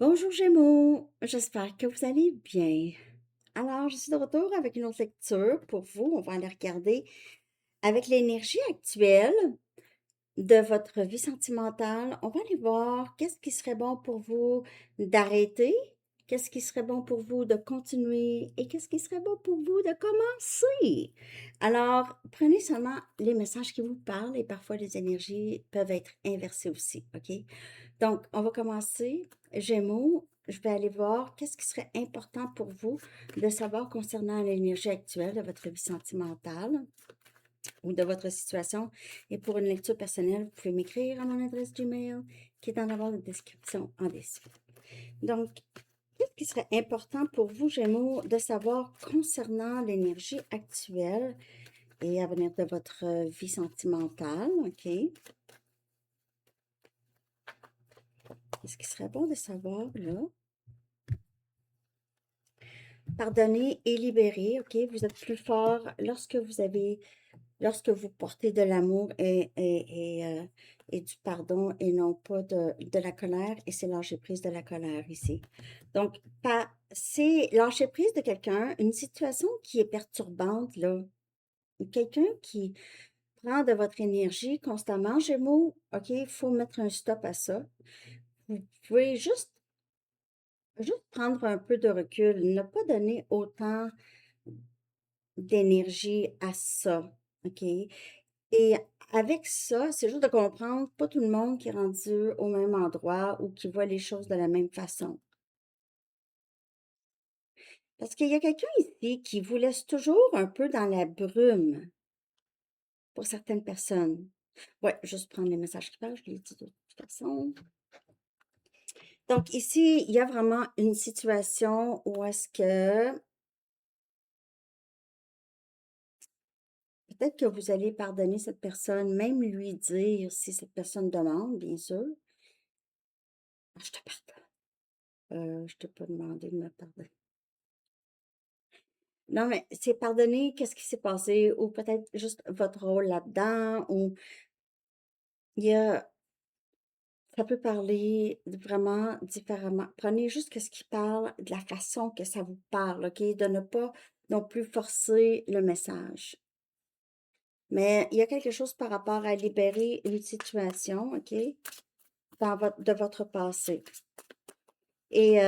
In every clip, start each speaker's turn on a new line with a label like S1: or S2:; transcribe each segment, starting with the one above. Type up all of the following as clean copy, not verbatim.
S1: Bonjour Gémeaux, j'espère que vous allez bien. Alors, je suis de retour avec une autre lecture pour vous. On va aller regarder avec l'énergie actuelle de votre vie sentimentale. On va aller voir qu'est-ce qui serait bon pour vous d'arrêter, qu'est-ce qui serait bon pour vous de continuer et qu'est-ce qui serait bon pour vous de commencer. Alors, prenez seulement les messages qui vous parlent et parfois les énergies peuvent être inversées aussi, OK? Donc, on va commencer. Gémeaux, je vais aller voir qu'est-ce qui serait important pour vous de savoir concernant l'énergie actuelle de votre vie sentimentale ou de votre situation. Et pour une lecture personnelle, vous pouvez m'écrire à mon adresse Gmail qui est dans la barre de description en dessous. Donc, qu'est-ce qui serait important pour vous, Gémeaux, de savoir concernant l'énergie actuelle et à venir de votre vie sentimentale, OK? Qu'est-ce qui serait bon de savoir, là? Pardonner et libérer, OK? Vous êtes plus fort lorsque vous portez de l'amour et du pardon et non pas de la colère, et c'est lâcher prise de la colère ici. Donc, c'est lâcher prise de quelqu'un, une situation qui est perturbante, là, quelqu'un qui prend de votre énergie constamment, Gémeaux, OK, il faut mettre un stop à ça. Vous pouvez juste prendre un peu de recul, ne pas donner autant d'énergie à ça, OK? Et avec ça, c'est juste de comprendre, pas tout le monde qui est rendu au même endroit ou qui voit les choses de la même façon. Parce qu'il y a quelqu'un ici qui vous laisse toujours un peu dans la brume pour certaines personnes. Ouais, juste prendre les messages qui parlent, je l'ai dit de toute façon. Donc ici, il y a vraiment une situation où est-ce que peut-être que vous allez pardonner cette personne, même lui dire si cette personne demande, bien sûr. Ah, je te pardonne. Je t'ai pas demandé de me pardonner. Non, mais c'est pardonner qu'est-ce qui s'est passé ou peut-être juste votre rôle là-dedans ou il y a ça peut parler vraiment différemment. Prenez juste ce qui parle de la façon que ça vous parle, OK? De ne pas non plus forcer le message. Mais il y a quelque chose par rapport à libérer une situation, OK? De votre passé. Et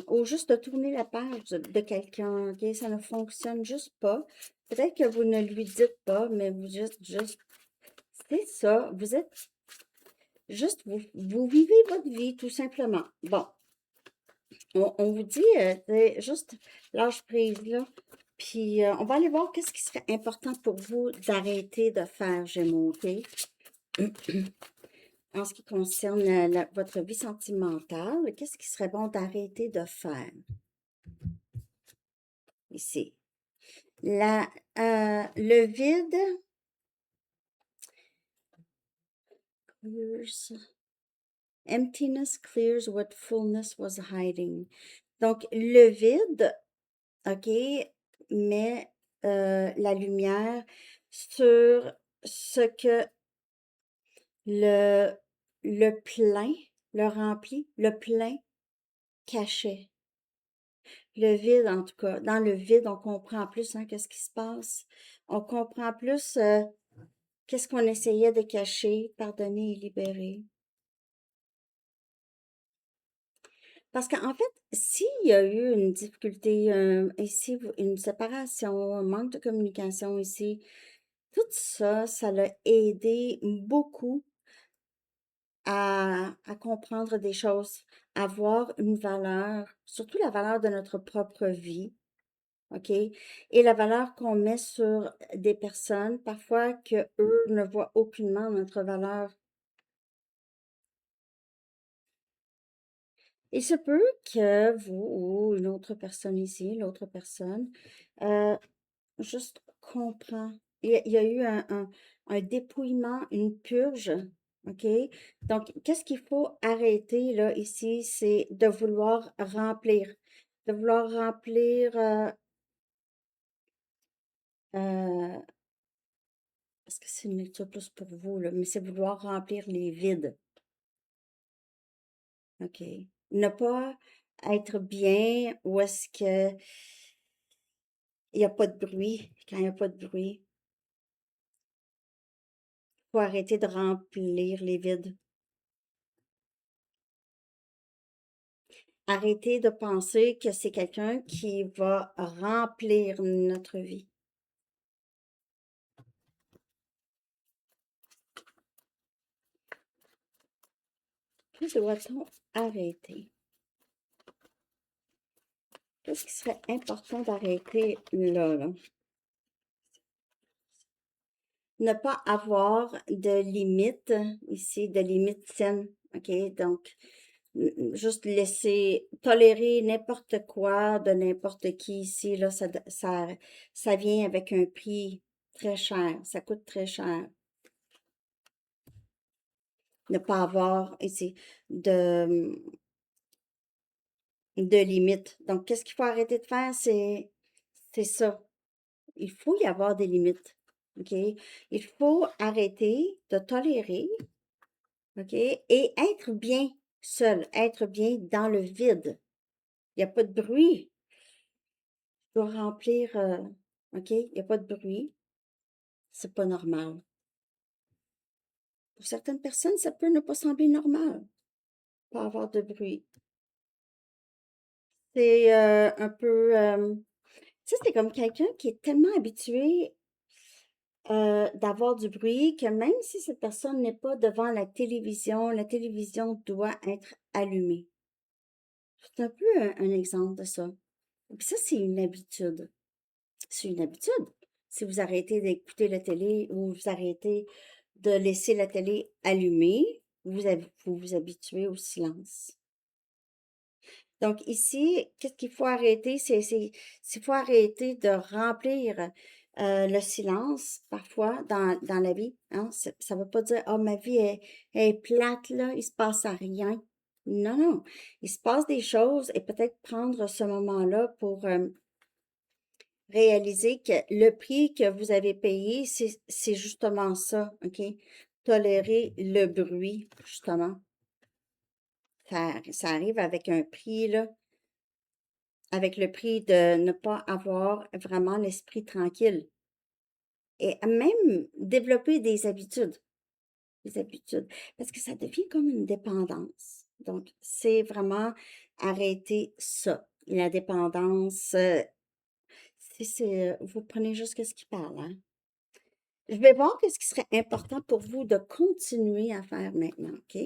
S1: ou juste de tourner la page de quelqu'un, OK? Ça ne fonctionne juste pas. Peut-être que vous ne lui dites pas, mais vous juste c'est ça, vous êtes juste vous vivez votre vie tout simplement. Bon, on vous dit, c'est juste lâche prise, là. Puis on va aller voir qu'est-ce qui serait important pour vous d'arrêter de faire, Gémeaux, OK? En ce qui concerne votre vie sentimentale, qu'est-ce qui serait bon d'arrêter de faire ici? La, le vide, clears, emptiness clears what fullness was hiding. Donc, le vide, OK, met la lumière sur ce que le, le plein, le rempli, le plein cachait. Le vide, en tout cas. Dans le vide, on comprend plus, hein, qu'est-ce qui se passe. On comprend plus qu'est-ce qu'on essayait de cacher, pardonner et libérer. Parce qu'en fait, s'il y a eu une difficulté, ici, une séparation, un manque de communication ici, tout ça, ça l'a aidé beaucoup à comprendre des choses, à voir une valeur, surtout la valeur de notre propre vie, OK? Et la valeur qu'on met sur des personnes, parfois que eux ne voient aucunement notre valeur. Il se peut que vous ou une autre personne ici, l'autre personne, euh, juste comprend. Il y a eu un dépouillement, une purge, OK? Donc, qu'est-ce qu'il faut arrêter là ici, c'est de vouloir remplir, euh, parce que c'est une lecture plus pour vous, là, mais c'est vouloir remplir les vides, OK? Ne pas être bien où est-ce que il n'y a pas de bruit. Quand il n'y a pas de bruit, faut arrêter de remplir les vides. Arrêter de penser que c'est quelqu'un qui va remplir notre vie. Que doit-on arrêter? Qu'est-ce qui serait important d'arrêter là? Ne pas avoir de limites ici, de limites saines. OK? Donc, juste laisser tolérer n'importe quoi de n'importe qui ici, là, ça vient avec un prix très cher. Ça coûte très cher. Ne pas avoir ici de limites. Donc, qu'est-ce qu'il faut arrêter de faire? C'est ça. Il faut y avoir des limites. OK? Il faut arrêter de tolérer, OK? Et être bien seul, être bien dans le vide. Il n'y a pas de bruit. Je dois remplir, OK? Il n'y a pas de bruit. C'est pas normal. Pour certaines personnes, ça peut ne pas sembler normal, pas avoir de bruit. C'est un peu, tu sais, c'est comme quelqu'un qui est tellement habitué d'avoir du bruit que même si cette personne n'est pas devant la télévision doit être allumée. C'est un peu un exemple de ça. Puis ça, c'est une habitude. C'est une habitude. Si vous arrêtez d'écouter la télé ou vous arrêtez de laisser la télé allumée, vous vous habituez au silence. Donc ici, qu'est-ce qu'il faut arrêter? Il faut arrêter de remplir le silence parfois dans la vie. Hein? Ça ne veut pas dire, ah, ma vie est plate, là, il se passe rien. Non, non. Il se passe des choses et peut-être prendre ce moment-là pour réaliser que le prix que vous avez payé, c'est justement ça, OK? Tolérer le bruit, justement. Ça arrive avec un prix, là, avec le prix de ne pas avoir vraiment l'esprit tranquille. Et même développer des habitudes. Des habitudes. Parce que ça devient comme une dépendance. Donc, c'est vraiment arrêter ça. La dépendance, vous prenez juste ce qui parle, hein? Je vais voir qu'est-ce qui serait important pour vous de continuer à faire maintenant, OK?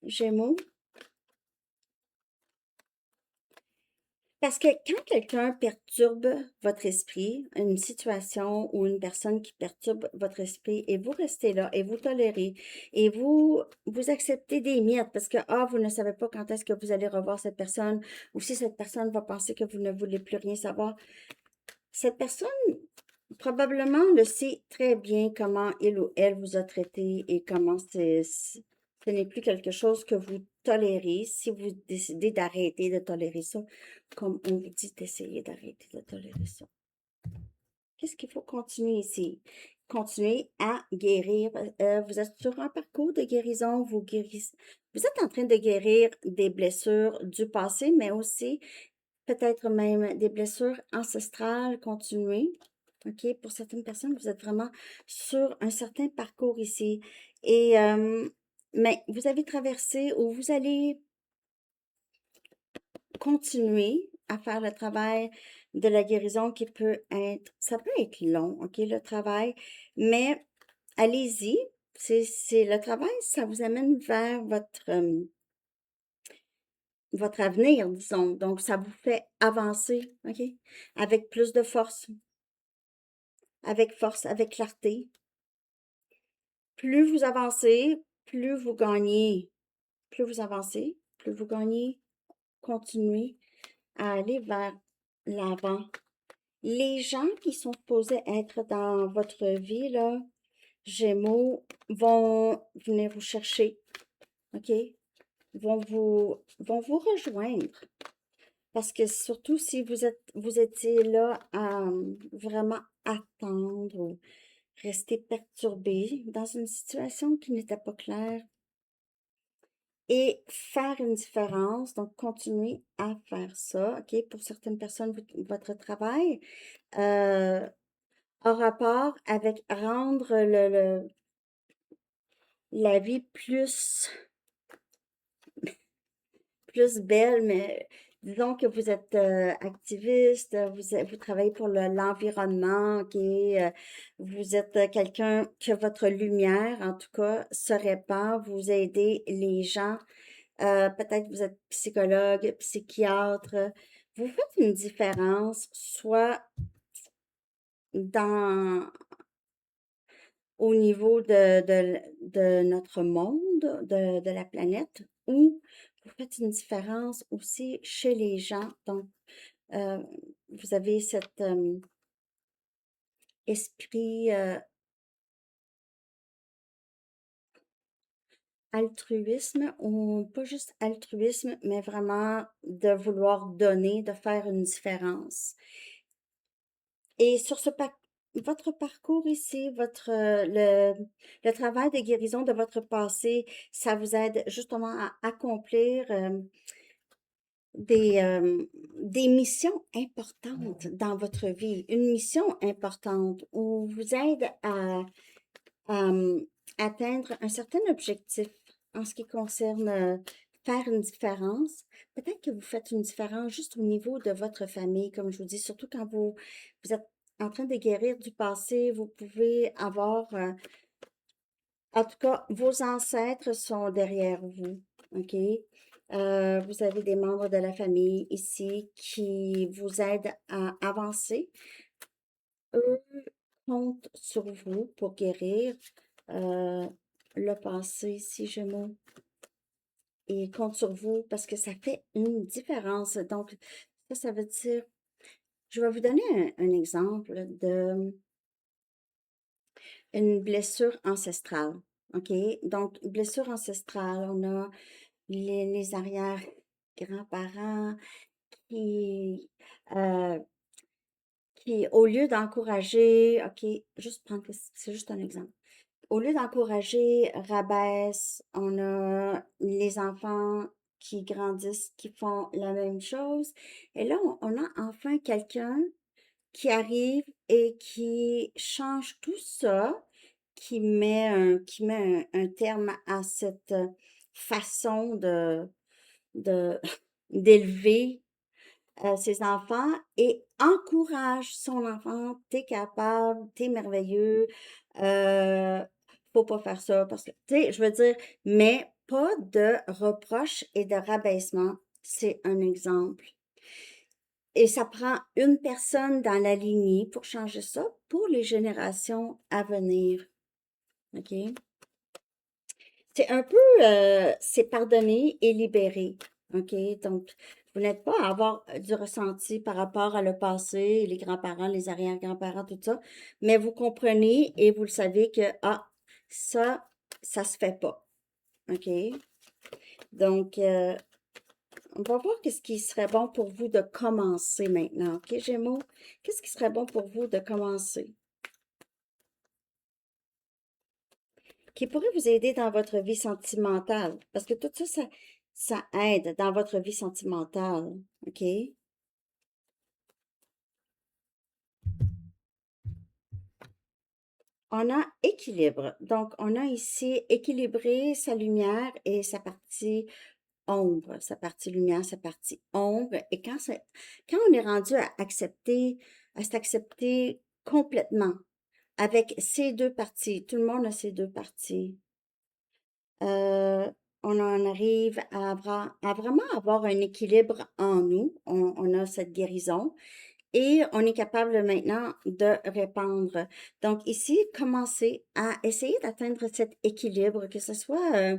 S1: Gémeaux. Parce que quand quelqu'un perturbe votre esprit, une situation ou une personne qui perturbe votre esprit, et vous restez là, et vous tolérez, et vous acceptez des miettes, parce que, ah, vous ne savez pas quand est-ce que vous allez revoir cette personne, ou si cette personne va penser que vous ne voulez plus rien savoir. Cette personne probablement le sait très bien comment il ou elle vous a traité et comment ce n'est plus quelque chose que vous tolérez si vous décidez d'arrêter de tolérer ça, comme on vous dit d'essayer d'arrêter de tolérer ça. Qu'est-ce qu'il faut continuer ici? Continuer à guérir. Vous êtes sur un parcours de guérison, vous guérissez. Vous êtes en train de guérir des blessures du passé, mais aussi peut-être même des blessures ancestrales. Continuez. OK? Pour certaines personnes, vous êtes vraiment sur un certain parcours ici. Et, mais vous avez traversé ou vous allez continuer à faire le travail de la guérison qui peut être, ça peut être long, OK, le travail, mais allez-y. C'est le travail, ça vous amène vers votre avenir, disons. Donc, ça vous fait avancer, OK, avec plus de force, avec clarté. Plus vous avancez, plus vous gagnez. Plus vous avancez, plus vous gagnez. Continuez à aller vers l'avant. Les gens qui sont supposés être dans votre vie, là, Gémeaux, vont venir vous chercher, OK? Vont vous rejoindre. Parce que surtout si vous étiez là à vraiment attendre ou rester perturbé dans une situation qui n'était pas claire, et faire une différence. Donc, continuez à faire ça, OK? Pour certaines personnes, votre travail a rapport avec rendre la vie plus belle, mais disons que vous êtes activiste, vous travaillez pour l'environnement, ok, vous êtes quelqu'un que votre lumière, en tout cas, se répand, vous aidez les gens, peut-être vous êtes psychologue, psychiatre, vous faites une différence, soit dans au niveau de notre monde, de la planète, ou vous faites une différence aussi chez les gens. Donc, euh, vous avez cet esprit altruisme, ou pas juste altruisme, mais vraiment de vouloir donner, de faire une différence. Et sur votre parcours ici, le travail de guérison de votre passé, ça vous aide justement à accomplir des missions importantes dans votre vie, une mission importante ou vous aide à, atteindre un certain objectif en ce qui concerne faire une différence. Peut-être que vous faites une différence juste au niveau de votre famille, comme je vous dis, surtout quand vous êtes en train de guérir du passé, vous pouvez avoir, en tout cas, vos ancêtres sont derrière vous, OK? Vous avez des membres de la famille ici qui vous aident à avancer. Eux comptent sur vous pour guérir euh, le passé, si je me... Et comptent sur vous parce que ça fait une différence. Donc, ça veut dire... Je vais vous donner un exemple de une blessure ancestrale. OK? Donc, blessure ancestrale, on a les arrière-grands-parents qui, euh, qui, au lieu d'encourager, OK, juste prendre, c'est juste un exemple. Au lieu d'encourager, rabaisse, on a les enfants qui grandissent, qui font la même chose. Et là, on a enfin quelqu'un qui arrive et qui change tout ça, qui met un terme à cette façon de d'élever ses enfants et encourage son enfant. T'es capable, t'es merveilleux, euh, faut pas faire ça parce que, tu sais, je veux dire, mais pas de reproches et de rabaissement. C'est un exemple. Et ça prend une personne dans la lignée pour changer ça pour les générations à venir. OK? C'est un peu, c'est pardonner et libérer. OK? Donc, vous n'êtes pas à avoir du ressenti par rapport à le passé, les grands-parents, les arrière-grands-parents, tout ça, mais vous comprenez et vous le savez que, ah, ça se fait pas. OK? Donc, on va voir qu'est-ce qui serait bon pour vous de commencer maintenant. OK, Gémeaux? Qu'est-ce qui serait bon pour vous de commencer? Qui pourrait vous aider dans votre vie sentimentale? Parce que tout ça, ça aide dans votre vie sentimentale. OK? On a équilibre. Donc, on a ici équilibré sa lumière et sa partie ombre, sa partie lumière, sa partie ombre. Et quand on est rendu à s'accepter complètement, avec ces deux parties, tout le monde a ces deux parties, euh, on en arrive à vraiment avoir un équilibre en nous. On a cette guérison et on est capable maintenant de répandre. Donc ici, commencez à essayer d'atteindre cet équilibre, que ce soit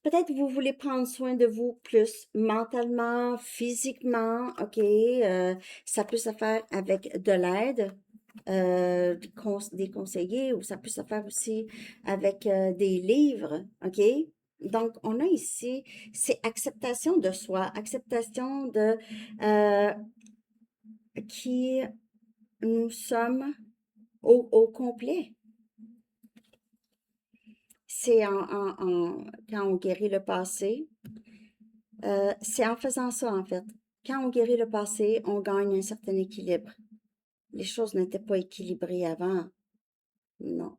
S1: peut-être vous voulez prendre soin de vous plus mentalement, physiquement, OK? Ça peut se faire avec de l'aide, des conseillers, ou ça peut se faire aussi avec des livres, OK? Donc, on a ici, c'est acceptation de soi, acceptation de euh, qui nous sommes au complet. c'est quand on guérit le passé, c'est en faisant ça, en fait. Quand on guérit le passé, on gagne un certain équilibre. Les choses n'étaient pas équilibrées avant. Non.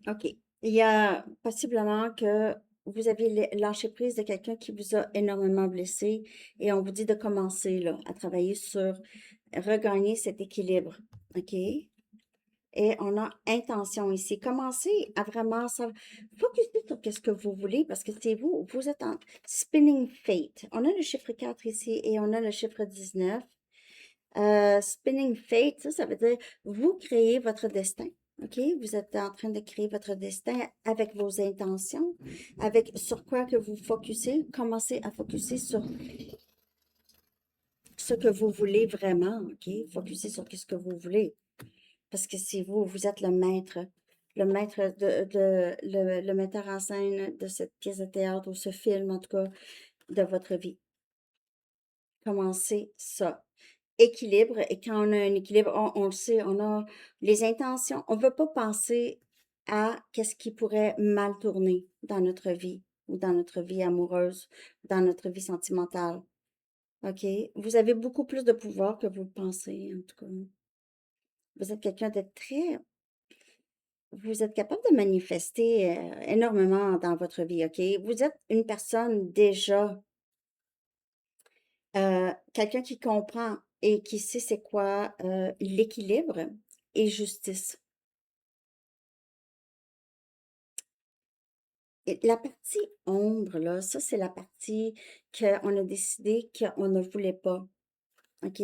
S1: OK. Il y a possiblement que vous avez lâché prise de quelqu'un qui vous a énormément blessé et on vous dit de commencer là, à travailler sur regagner cet équilibre. OK? Et on a intention ici. Commencez à vraiment focuser sur ce que vous voulez parce que c'est vous. Vous êtes en spinning fate. On a le chiffre 4 ici et on a le chiffre 19. Spinning fate, ça veut dire vous créez votre destin. OK? Vous êtes en train de créer votre destin avec vos intentions, avec sur quoi que vous focussez. Commencez à focuser sur ce que vous voulez vraiment. OK? Focussez sur ce que vous voulez. Parce que c'est vous, vous êtes le maître le metteur en scène de cette pièce de théâtre ou ce film, en tout cas, de votre vie. Commencez ça. Équilibre, et quand on a un équilibre, on le sait, on a les intentions. On ne veut pas penser à qu'est-ce qui pourrait mal tourner dans notre vie, ou dans notre vie amoureuse, dans notre vie sentimentale. OK? Vous avez beaucoup plus de pouvoir que vous le pensez, en tout cas. Vous êtes quelqu'un de très Vous êtes capable de manifester énormément dans votre vie, OK? Vous êtes une personne déjà, quelqu'un qui comprend et qui sait c'est quoi l'équilibre et justice. Et la partie ombre, là, ça, c'est la partie qu'on a décidé qu'on ne voulait pas, OK?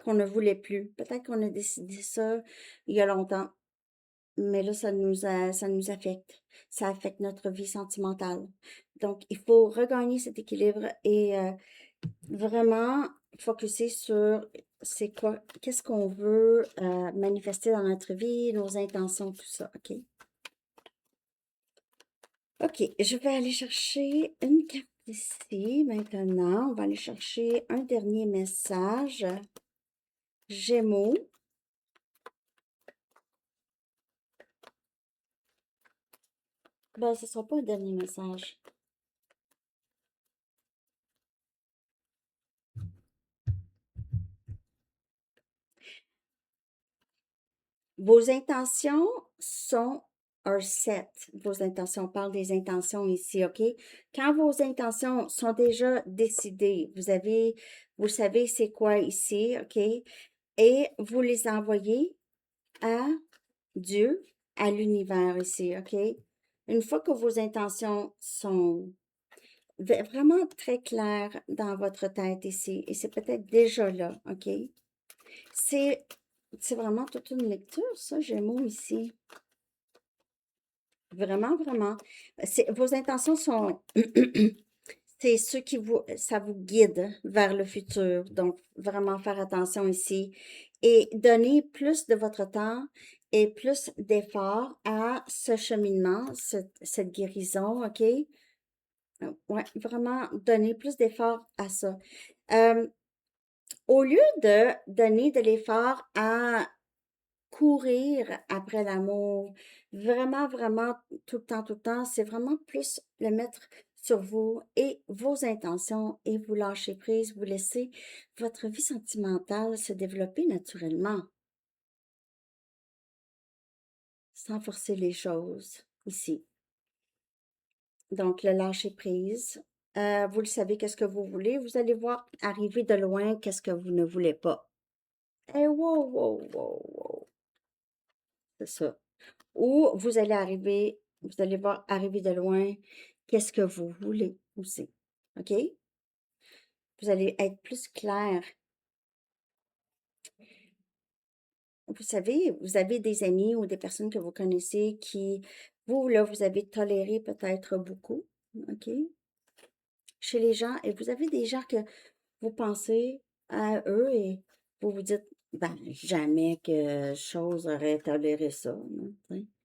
S1: Qu'on ne voulait plus. Peut-être qu'on a décidé ça il y a longtemps. Mais là, ça nous affecte. Ça affecte notre vie sentimentale. Donc, il faut regagner cet équilibre et vraiment focuser sur c'est quoi, qu'est-ce qu'on veut manifester dans notre vie, nos intentions, tout ça, OK? OK, je vais aller chercher une carte ici maintenant. On va aller chercher un dernier message. Gémeaux. Ben, ce ne sera pas un dernier message. Vos intentions sont are set. Vos intentions, on parle des intentions ici, OK? Quand vos intentions sont déjà décidées, vous savez c'est quoi ici, OK? Et vous les envoyez à Dieu, à l'univers ici, OK? Une fois que vos intentions sont vraiment très claires dans votre tête ici, et c'est peut-être déjà là, OK? C'est c'est vraiment toute une lecture, ça, Gémeaux ici. Vraiment, vraiment. Vos intentions sont, c'est ce qui ça vous guide vers le futur. Donc, vraiment faire attention ici et donner plus de votre temps et plus d'efforts à ce cheminement, cette guérison, OK? Ouais, vraiment donner plus d'efforts à ça. Au lieu de donner de l'effort à courir après l'amour, vraiment, vraiment, tout le temps, c'est vraiment plus le mettre sur vous et vos intentions et vous lâcher prise, vous laisser votre vie sentimentale se développer naturellement, sans forcer les choses ici. Donc, le lâcher prise, vous le savez, qu'est-ce que vous voulez, vous allez voir arriver de loin qu'est-ce que vous ne voulez pas. Eh, wow, wow, wow, wow, c'est ça. Ou vous allez voir arriver de loin qu'est-ce que vous voulez aussi. OK? Vous allez être plus clair. Vous savez, vous avez des amis ou des personnes que vous connaissez qui, vous, là, vous avez toléré peut-être beaucoup. OK? Chez les gens, et vous avez des gens que vous pensez à eux et vous vous dites, ben, jamais que chose aurait toléré ça, non?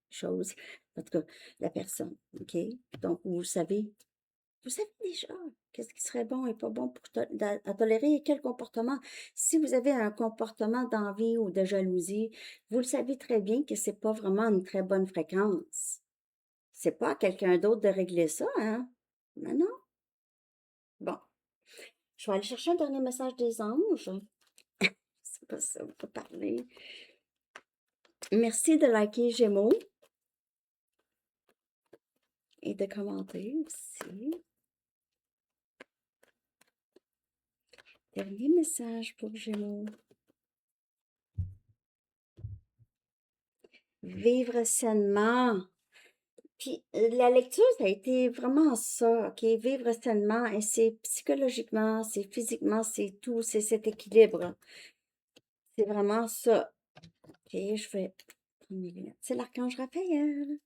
S1: Chose, en tout cas, la personne, OK? Donc, vous savez, Vous savez déjà qu'est-ce qui serait bon et pas bon pour à tolérer et quel comportement. Si vous avez un comportement d'envie ou de jalousie, vous le savez très bien que c'est pas vraiment une très bonne fréquence. C'est pas à quelqu'un d'autre de régler ça, hein? Non, non. Bon, je vais aller chercher un dernier message des anges. C'est pas ça, on peut parler. Merci de liker Gémeaux et de commenter aussi. Dernier message pour Gémeaux. Vivre sainement. Puis la lecture, ça a été vraiment ça, OK? Vivre sainement, et c'est psychologiquement, c'est physiquement, c'est tout, c'est cet équilibre. C'est vraiment ça. OK, je vais prendre mes lunettes. C'est l'archange Raphaël.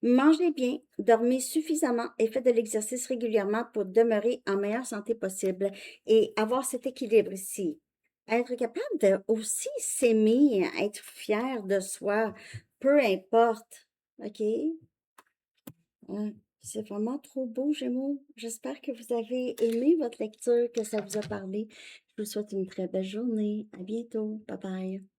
S1: Mangez bien, dormez suffisamment et faites de l'exercice régulièrement pour demeurer en meilleure santé possible et avoir cet équilibre ici. Être capable de aussi s'aimer, être fier de soi, peu importe. OK? Ouais, c'est vraiment trop beau, Gémeaux. J'espère que vous avez aimé votre lecture, que ça vous a parlé. Je vous souhaite une très belle journée. À bientôt. Bye bye.